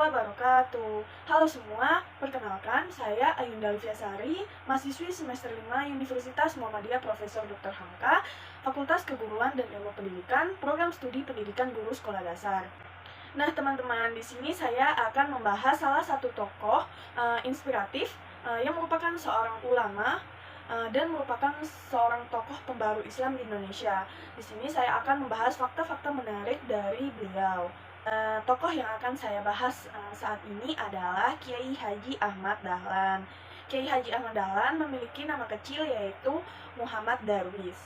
wabarakatuh. Halo semua, perkenalkan saya Ayunda Liviasari, mahasiswi semester 5 Universitas Muhammadiyah Profesor Dr. Hamka, Fakultas Keguruan dan Ilmu Pendidikan, Program Studi Pendidikan Guru Sekolah Dasar. Nah, teman-teman, di sini saya akan membahas salah satu tokoh inspiratif yang merupakan seorang ulama dan merupakan seorang tokoh pembaru Islam di Indonesia. Di sini saya akan membahas fakta-fakta menarik dari beliau. Tokoh yang akan saya bahas saat ini adalah Kiai Haji Ahmad Dahlan. Kiai Haji Ahmad Dahlan memiliki nama kecil yaitu Muhammad Darwis.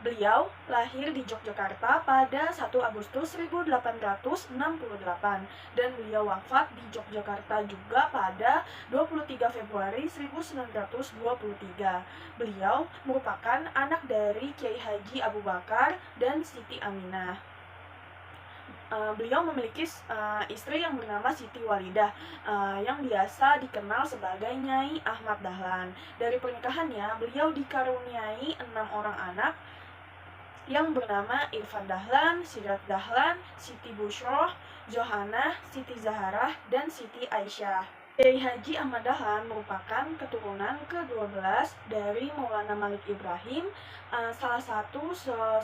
Beliau lahir di Yogyakarta pada 1 Agustus 1868 dan beliau wafat di Yogyakarta juga pada 23 Februari 1923. Beliau merupakan anak dari Kiai Haji Abu Bakar dan Siti Aminah. Beliau memiliki istri yang bernama Siti Walidah yang biasa dikenal sebagai Nyai Ahmad Dahlan. Dari pernikahannya, beliau dikaruniai 6 orang anak yang bernama Irfan Dahlan, Sirat Dahlan, Siti Bushroh, Johanah, Siti Zaharah, dan Siti Aisyah. Kiai Haji Ahmad Dahlan merupakan keturunan ke-12 dari Maulana Malik Ibrahim, salah satu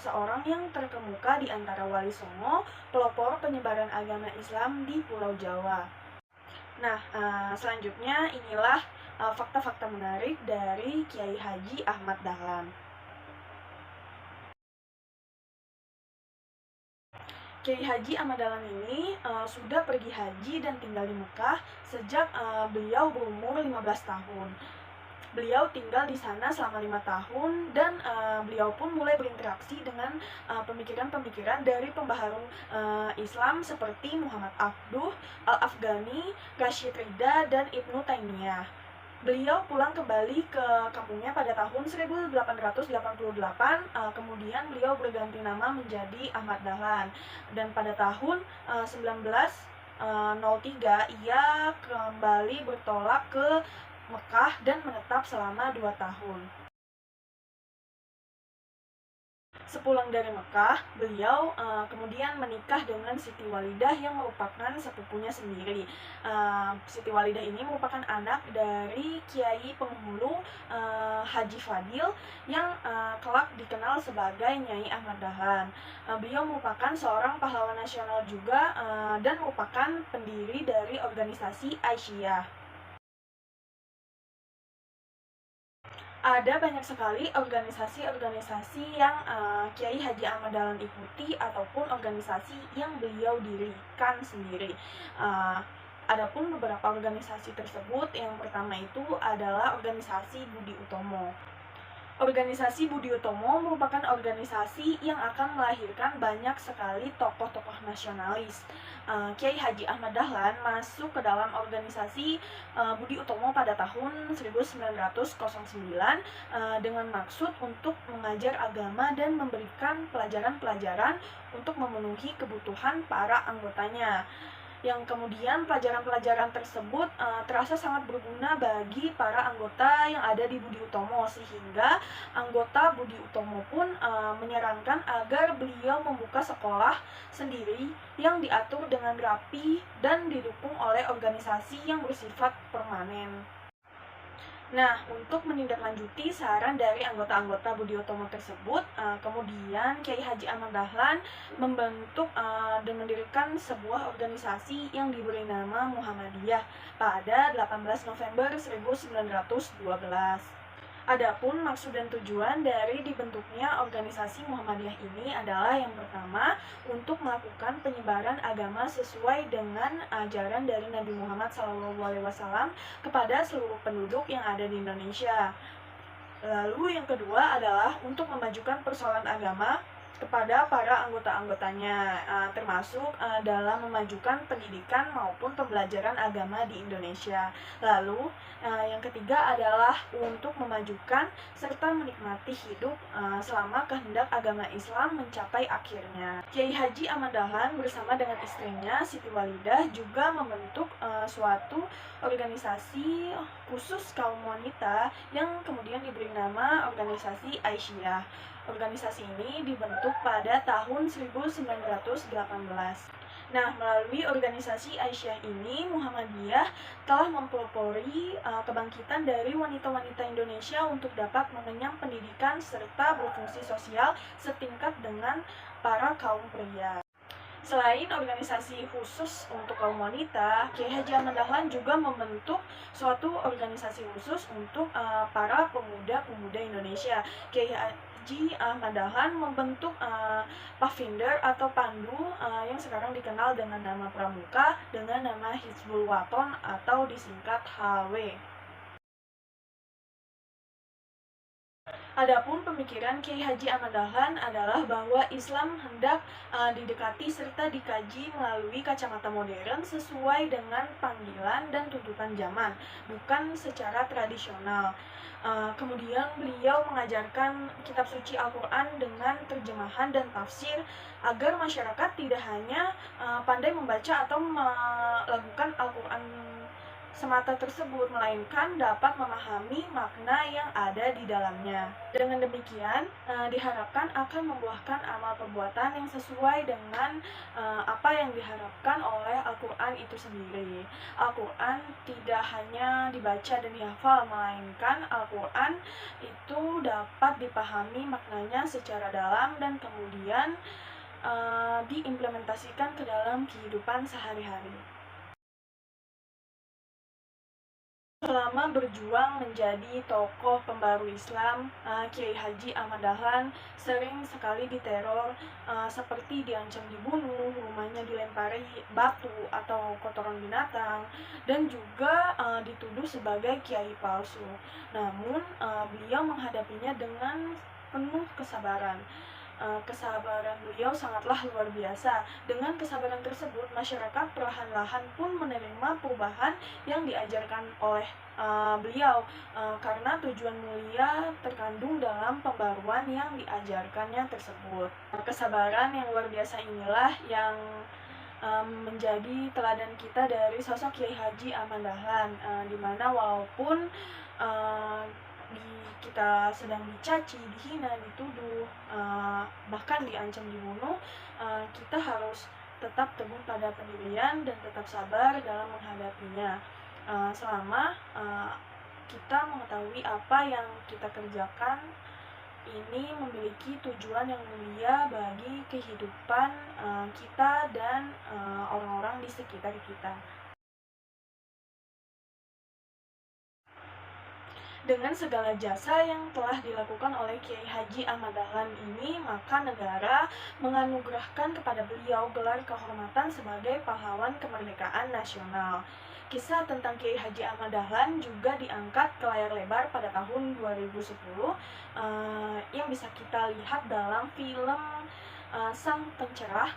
seorang yang terkemuka di antara Wali Songo, pelopor penyebaran agama Islam di Pulau Jawa. Nah, selanjutnya inilah fakta-fakta menarik dari Kiai Haji Ahmad Dahlan. Kiai Haji Ahmad Dahlan ini sudah pergi haji dan tinggal di Mekah sejak beliau berumur 15 tahun. Beliau tinggal di sana selama 5 tahun dan beliau pun mulai berinteraksi dengan pemikiran-pemikiran dari pembaharu Islam seperti Muhammad Abduh, Al-Afghani, Rashid Ridha, dan Ibnu Taimiyah. Beliau pulang kembali ke kampungnya pada tahun 1888, kemudian beliau berganti nama menjadi Ahmad Dahlan. Dan pada tahun 1903 ia kembali bertolak ke Mekah dan menetap selama 2 tahun. Sepulang dari Mekah, beliau kemudian menikah dengan Siti Walidah yang merupakan sepupunya sendiri. Siti Walidah ini merupakan anak dari Kiai Penghulu Haji Fadil yang kelak dikenal sebagai Nyai Ahmad Dahlan. Beliau merupakan seorang pahlawan nasional juga dan merupakan pendiri dari organisasi Aisyah. Ada banyak sekali organisasi-organisasi yang Kiai Haji Ahmad Dahlan ikuti ataupun organisasi yang beliau dirikan sendiri. Adapun beberapa organisasi tersebut, yang pertama itu adalah organisasi Budi Utomo. Organisasi Budi Utomo merupakan organisasi yang akan melahirkan banyak sekali tokoh-tokoh nasionalis. Kiai Haji Ahmad Dahlan masuk ke dalam organisasi Budi Utomo pada tahun 1909 dengan maksud untuk mengajar agama dan memberikan pelajaran-pelajaran untuk memenuhi kebutuhan para anggotanya. Yang kemudian pelajaran-pelajaran tersebut terasa sangat berguna bagi para anggota yang ada di Budi Utomo, sehingga anggota Budi Utomo pun menyarankan agar beliau membuka sekolah sendiri yang diatur dengan rapi dan didukung oleh organisasi yang bersifat permanen. Nah, untuk menindaklanjuti saran dari anggota-anggota Budi Utomo tersebut, kemudian Kiai Haji Ahmad Dahlan membentuk dan mendirikan sebuah organisasi yang diberi nama Muhammadiyah pada 18 November 1912. Adapun maksud dan tujuan dari dibentuknya organisasi Muhammadiyah ini adalah yang pertama, untuk melakukan penyebaran agama sesuai dengan ajaran dari Nabi Muhammad SAW kepada seluruh penduduk yang ada di Indonesia. Lalu yang kedua adalah untuk memajukan persoalan agama kepada para anggota-anggotanya, termasuk dalam memajukan pendidikan maupun pembelajaran agama di Indonesia. Lalu yang ketiga adalah untuk memajukan serta menikmati hidup selama kehendak agama Islam mencapai akhirnya. Kiai Haji Ahmad Dahlan bersama dengan istrinya Siti Walidah juga membentuk suatu organisasi khusus kaum wanita yang kemudian diberi nama organisasi Aisyah. Organisasi ini dibentuk pada tahun 1918. Nah, melalui organisasi Aisyah ini, Muhammadiyah telah mempelopori kebangkitan dari wanita-wanita Indonesia untuk dapat mengenyam pendidikan serta berfungsi sosial setingkat dengan para kaum pria. Selain organisasi khusus untuk kaum wanita, Kiai Haji Ahmad Dahlan juga membentuk suatu organisasi khusus untuk para pemuda-pemuda Indonesia. Kiai Haji Ahmad Dahlan membentuk Pavinder atau Pandu yang sekarang dikenal dengan nama Pramuka dengan nama Hizbul Waton atau disingkat HW. Adapun pemikiran Kiai Haji Ahmad Dahlan adalah bahwa Islam hendak didekati serta dikaji melalui kacamata modern sesuai dengan panggilan dan tuntutan zaman, bukan secara tradisional. Kemudian beliau mengajarkan kitab suci Al-Quran dengan terjemahan dan tafsir agar masyarakat tidak hanya pandai membaca atau melakukan Al-Quran semata tersebut, melainkan dapat memahami makna yang ada di dalamnya. Dengan demikian, diharapkan akan membuahkan amal perbuatan yang sesuai dengan apa yang diharapkan oleh Al-Quran itu sendiri. Al-Quran tidak hanya dibaca dan dihafal, melainkan Al-Quran itu dapat dipahami maknanya secara dalam dan kemudian diimplementasikan ke dalam kehidupan sehari-hari. Selama berjuang menjadi tokoh pembaru Islam, Kiai Haji Ahmad Dahlan sering sekali diteror, seperti diancam dibunuh, rumahnya dilempari batu atau kotoran binatang, dan juga dituduh sebagai kiai palsu. Namun, beliau menghadapinya dengan penuh kesabaran. Kesabaran beliau sangatlah luar biasa. Dengan kesabaran tersebut, masyarakat perlahan-lahan pun menerima perubahan yang diajarkan oleh beliau, karena tujuan mulia terkandung dalam pembaruan yang diajarkannya tersebut. Kesabaran yang luar biasa inilah yang menjadi teladan kita dari sosok Kiai Haji Ahmad Dahlan, dimana walaupun kita sedang dicaci, dihina, dituduh, bahkan diancam dibunuh, kita harus tetap teguh pada pendirian dan tetap sabar dalam menghadapinya, selama kita mengetahui apa yang kita kerjakan ini memiliki tujuan yang mulia bagi kehidupan kita dan orang-orang di sekitar kita. Dengan segala jasa yang telah dilakukan oleh Kiai Haji Ahmad Dahlan ini, maka negara menganugerahkan kepada beliau gelar kehormatan sebagai pahlawan kemerdekaan nasional. Kisah tentang Kiai Haji Ahmad Dahlan juga diangkat ke layar lebar pada tahun 2010, yang bisa kita lihat dalam film Sang Pencerah,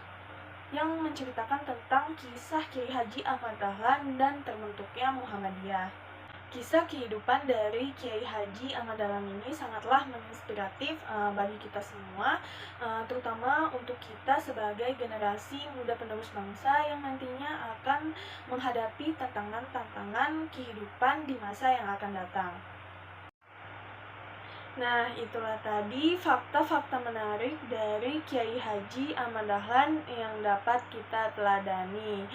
yang menceritakan tentang kisah Kiai Haji Ahmad Dahlan dan terbentuknya Muhammadiyah. Kisah kehidupan dari Kiai Haji Ahmad Dahlan ini sangatlah menginspiratif bagi kita semua, terutama untuk kita sebagai generasi muda penerus bangsa yang nantinya akan menghadapi tantangan-tantangan kehidupan di masa yang akan datang. Nah, itulah tadi fakta-fakta menarik dari Kiai Haji Ahmad Dahlan yang dapat kita teladani.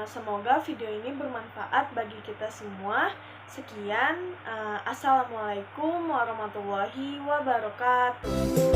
Semoga video ini bermanfaat bagi kita semua. Sekian, assalamualaikum warahmatullahi wabarakatuh.